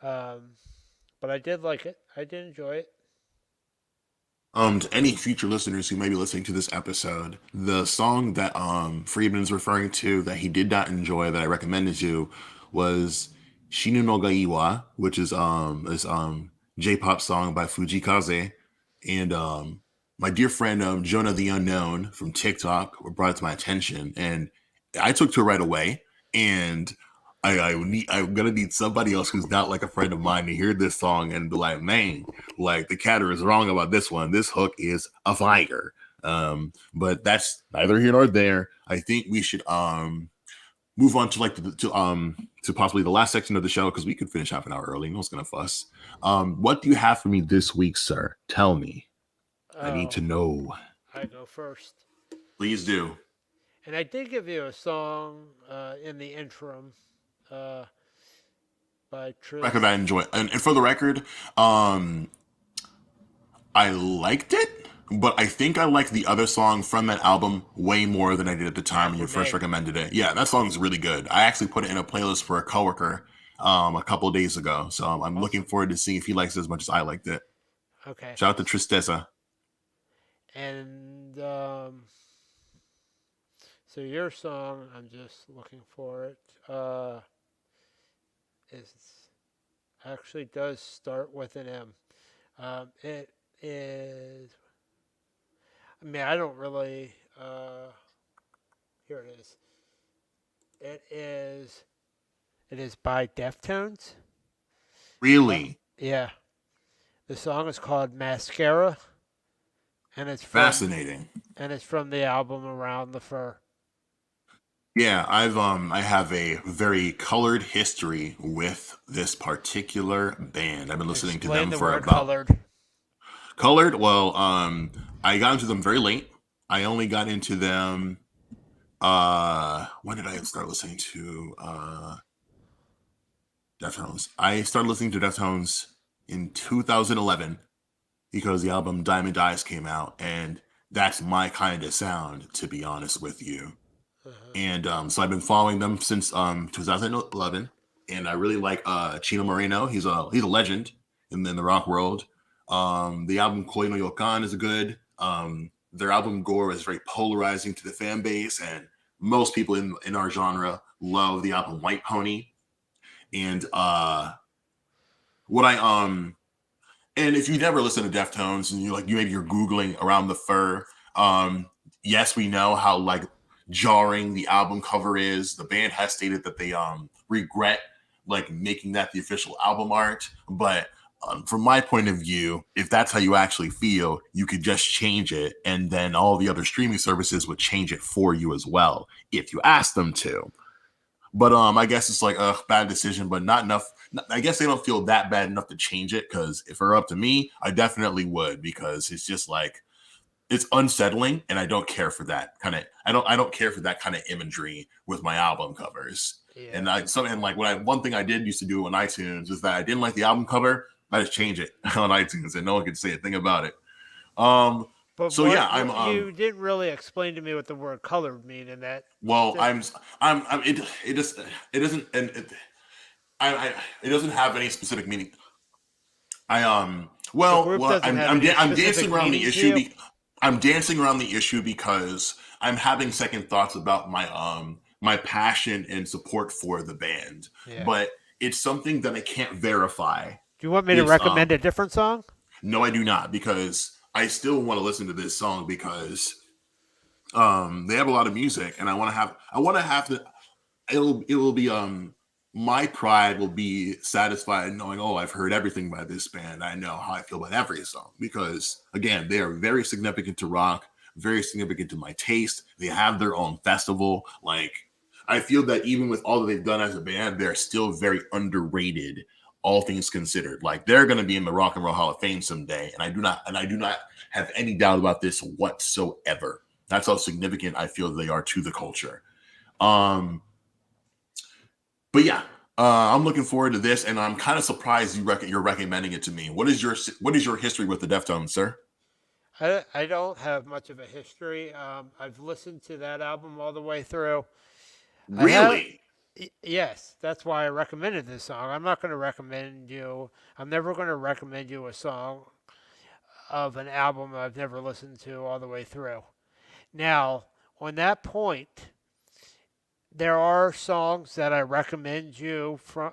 Um, but I did like it. I did enjoy it. To any future listeners who may be listening to this episode, the song that Friedman is referring to that he did not enjoy that I recommended you was Shinu no Gaiwa, which is this J-pop song by Fuji Kaze. And my dear friend Jonah the Unknown from TikTok brought it to my attention, and I took to it right away. And I'm gonna need somebody else who's not like a friend of mine to hear this song and be like, man, like the Catr is wrong about this one. This hook is a fire. But that's neither here nor there. I think we should move on to like to possibly the last section of the show, because we could finish half an hour early. No one's gonna fuss. What do you have for me this week, sir? Tell me. I need Oh, to know. I go first. Please do. And I did give you a song in the interim uh, by Record I Tris. enjoy, and for the record, I liked it, but I think I liked the other song from that album way more than I did at the time when you first Acclimate. recommended it. Yeah, that song's really good. I actually put it in a playlist for a coworker a couple of days ago, so I'm looking Awesome. forward to seeing if he likes it as much as I liked it. Okay. Shout out to Tristessa. And so your song, I'm just looking for it. Is actually does start with an M. It is. I mean, I don't really. Here it is. It is. It is by Deftones. Uh, Really yeah. The song is called Mascara, and fascinating. it's from the album Around the Fur. Yeah, I have a very colored history with this particular band. I've been listening to Explain them the for word about colored. colored. Well, I got into them very late. I only got into them when did I start listening to Deftones? I started listening to Deftones in 2011 because the album Diamond Eyes came out, and that's my kind of sound, to be honest with you. Uh-huh. And so I've been following them since 2011, and I really like Chino Moreno. He's a legend in the rock world. The album Koi no Yokan is good. Their album Gore is very polarizing to the fan base, and most people in our genre love the album White Pony. And what I and if you never listen to Deftones and you're googling around the fur, yes, we know how like jarring the album cover is. The band has stated that they regret like making that the official album art, but from my point of view, if that's how you actually feel, you could just change it, and then all the other streaming services would change it for you as well if you ask them to. But I guess it's like a bad decision, but not enough. I guess they don't feel that bad enough to change it. Because if it were up to me, I definitely would. Because it's just like it's unsettling, and I don't care for that kind of. I don't care for that kind of imagery with my album covers. Yeah. And like one thing I did used to do on iTunes is that I didn't like the album cover, I just change it on iTunes, and no one could say a thing about it. Um. But So yeah, I'm what you didn't really explain to me what the word colored mean in that. well, that I'm it just it doesn't and I it doesn't have any specific meaning. the group doesn't have any I'm dancing specific around the meaning to issue. you. I'm dancing around the issue because I'm having second thoughts about my passion and support for the band, Yeah. but it's something that I can't verify. Do you want me to It's recommend a different song? No, I do not, because I still want to listen to this song because they have a lot of music, and I want to have the it will be my pride will be satisfied knowing, oh, I've heard everything by this band. I know how I feel about every song, because again, they are very significant to rock, very significant to my taste. They have their own festival. Like, I feel that even with all that they've done as a band, they're still very underrated, all things considered. Like, they're going to be in the Rock and Roll Hall of Fame someday, and I do not have any doubt about this whatsoever. That's how significant I feel they are to the culture. Um, but yeah, I'm looking forward to this, and I'm kind of surprised you're recommending it to me. What is your history with the Deftones, sir? I don't have much of a history. I've listened to that album all the way through. I have. Really? Yes, that's why I recommended this song. I'm never going to recommend you a song of an album I've never listened to all the way through. Now, on that point, there are songs that I recommend you from,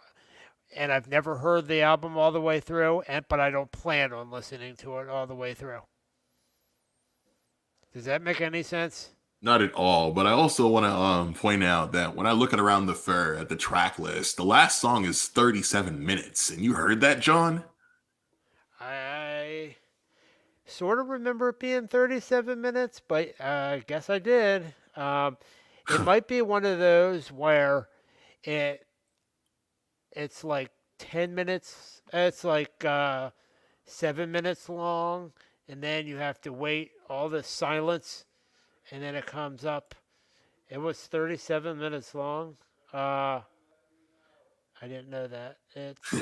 and I've never heard the album all the way through, but I don't plan on listening to it all the way through. Does that make any sense? Not at all. But I also want to point out that when I look at Around the Fur at the track list, the last song is 37 minutes, and you heard that, John? I sort of remember it being 37 minutes, but I guess I did. It might be one of those where it it's like 10 minutes, it's like 7 minutes long, and then you have to wait all the silence, and then it comes up. It was 37 minutes long. Uh, I didn't know that. It's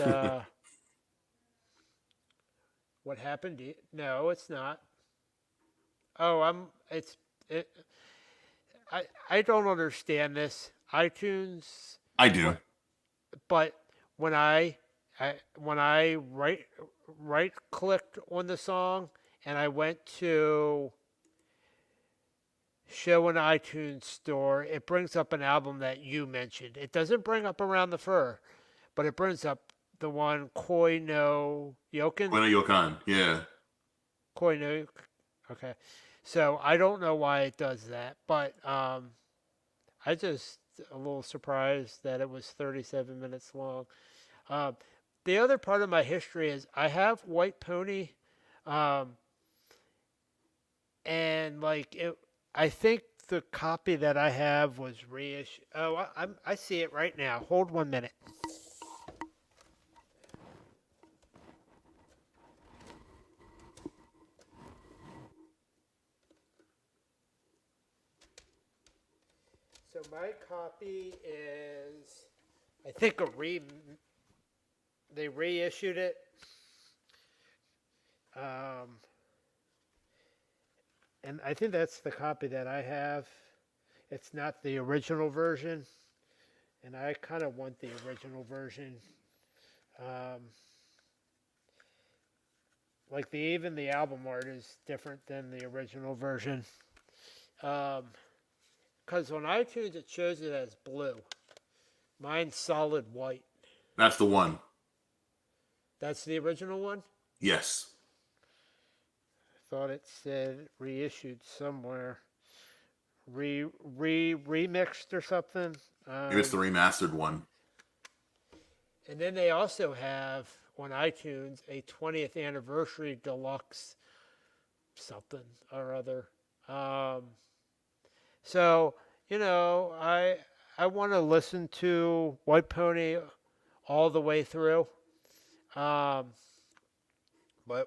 what happened? No, it's not. Oh, It's it. I don't understand this. iTunes, I do. what? But when I right clicked on the song and I went to show an iTunes store, it brings up an album that you mentioned. It doesn't bring up Around the Fur, but it brings up the one Koi no Yokin. When Yokan, yeah. Koi no. Okay, so I don't know why it does that, but I just a little surprised that it was 37 minutes long. Um, the other part of my history is I have White Pony, um, and like it, I think the copy that I have was reissued. Oh, I see it right now. Hold 1 minute. So my copy is, I think they reissued it. And I think that's the copy that I have. It's not the original version, and I kind of want the original version. Um, like even the album art is different than the original version. Because on iTunes it shows it as blue. Mine's solid white. That's the one. That's the original one? Yes. Thought it said reissued somewhere. Remixed or something. Maybe it's the remastered one. And then they also have on iTunes a 20th anniversary deluxe something or other. So, I want to listen to White Pony all the way through. But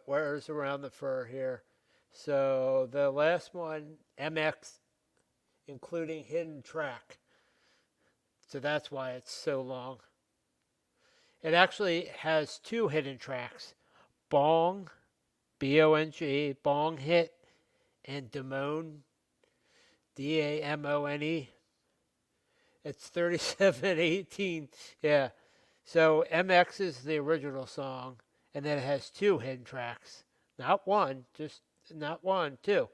where's Around the Fur here? So the last one, MX, including hidden track. So that's why it's so long. It actually has 2 hidden tracks. Bong, B-O-N-G, Bong Hit, and Damone, D-A-M-O-N-E. It's 37:18. Yeah. So MX is the original song, and then it has 2 hidden tracks. Not one, just not one, 2.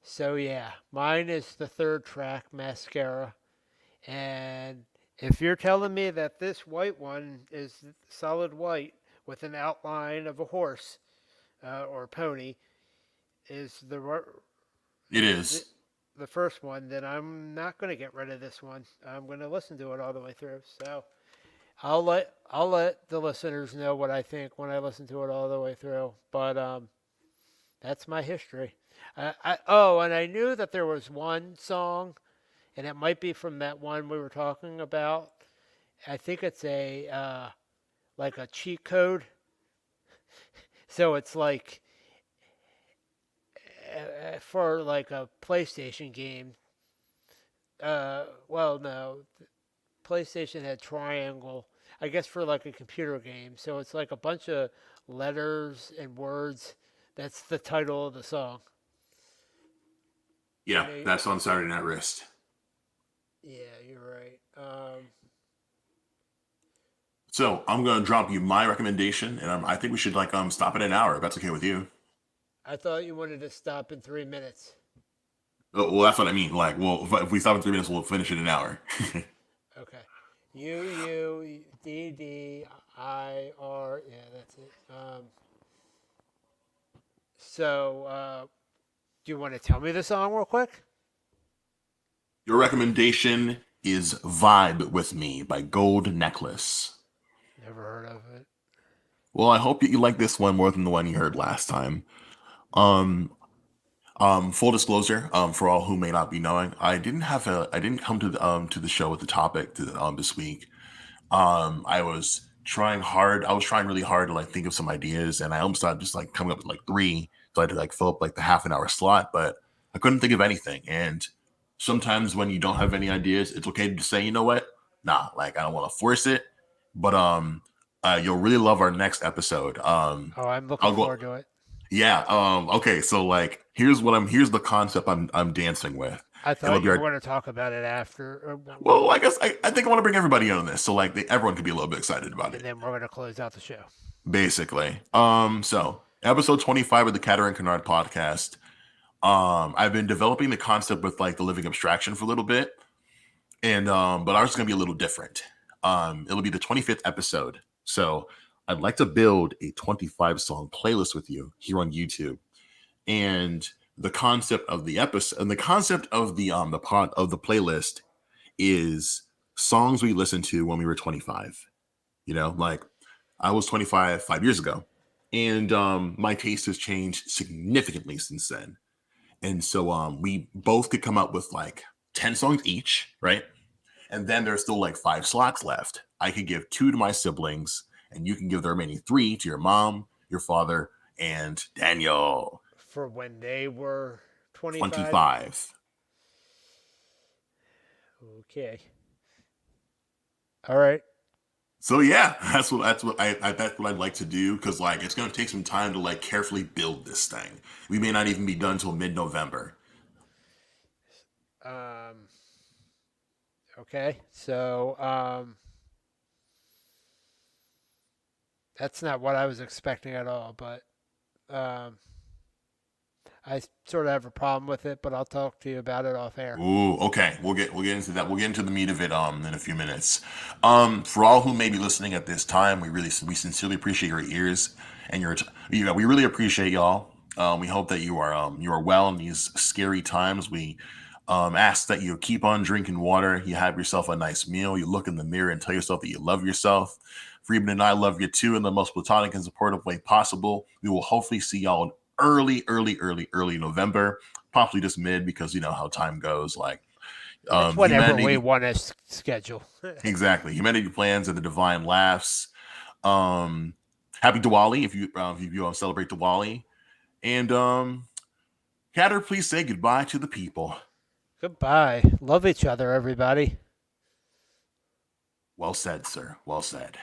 So yeah, mine is the 3rd track, Mascara. And if you're telling me that this white one is solid white with an outline of a horse or pony is It is. the first one, then I'm not going to get rid of this one. I'm going to listen to it all the way through. So I'll let the listeners know what I think when I listen to it all the way through. But that's my history. And I knew that there was one song, and it might be from that one we were talking about. I think it's like a cheat code. So it's like for like a PlayStation game. Well, no, PlayStation had triangle. I guess for like a computer game. So it's like a bunch of letters and words. That's the title of the song. Yeah, that's on Saturday Night Wrist. Yeah, you're right. So I'm gonna drop you my recommendation, and I think we should stop in an hour if that's okay with you. I thought you wanted to stop in 3 minutes. Oh, well, that's what I mean. If we stop in 3 minutes, we'll finish in an hour. Okay. UUDDIR. Yeah, that's it. So, do you want to tell me the song real quick? Your recommendation is "Vibe with Me" by Gold Necklace. Never heard of it. Well, I hope that you like this one more than the one you heard last time. Full disclosure, for all who may not be knowing, I didn't come to the show with the topic this week. I was trying really hard to think of some ideas, and I almost thought just coming up with 3, so I had to fill up the half an hour slot, but I couldn't think of anything. And sometimes when you don't have any ideas, it's okay to just say, you know what, nah, I don't want to force it. But you'll really love our next episode. I'm looking forward to it. Yeah. Okay. So here's the concept I'm dancing with. I thought you were going to talk about it after. Well, I guess I think I want to bring everybody in on this, so everyone can be a little bit excited about it. And then we're going to close out the show. Basically. So episode 25 of the Catr and Kenard podcast. I've been developing the concept with the living abstraction for a little bit, and but ours is going to be a little different. It'll be the 25th episode. So I'd like to build a 25 song playlist with you here on YouTube. And the concept of the episode and the concept of the playlist is songs we listened to when we were 25. I was 25 5 years ago, and my taste has changed significantly since then. And so we both could come up with like 10 songs each, right? And then there's still like 5 slots left. I could give 2 to my siblings, and you can give the remaining 3 to your mom, your father, and Daniel. For when they were 25. 25. Okay. All right. So yeah, that's what I'd like to do, because like it's gonna take some time to like carefully build this thing. We may not even be done till mid-November. Um. Okay. So that's not what I was expecting at all, but um, I sort of have a problem with it, but I'll talk to you about it off air. Ooh, okay. We'll get into that. We'll get into the meat of it in a few minutes. For all who may be listening at this time, we sincerely appreciate your ears and we really appreciate y'all. We hope that you are well in these scary times. We ask that you keep on drinking water. You have yourself a nice meal. You look in the mirror and tell yourself that you love yourself. Friedman and I love you too in the most platonic and supportive way possible. We will hopefully see y'all in early November, possibly just mid, because you know how time goes. Like It's whenever we humanity, want to schedule. exactly. Humanity plans and the divine laughs. Um, Happy Diwali if you celebrate Diwali, and Catr, please say goodbye to the people. Goodbye. Love each other, everybody. Well said, sir. Well said.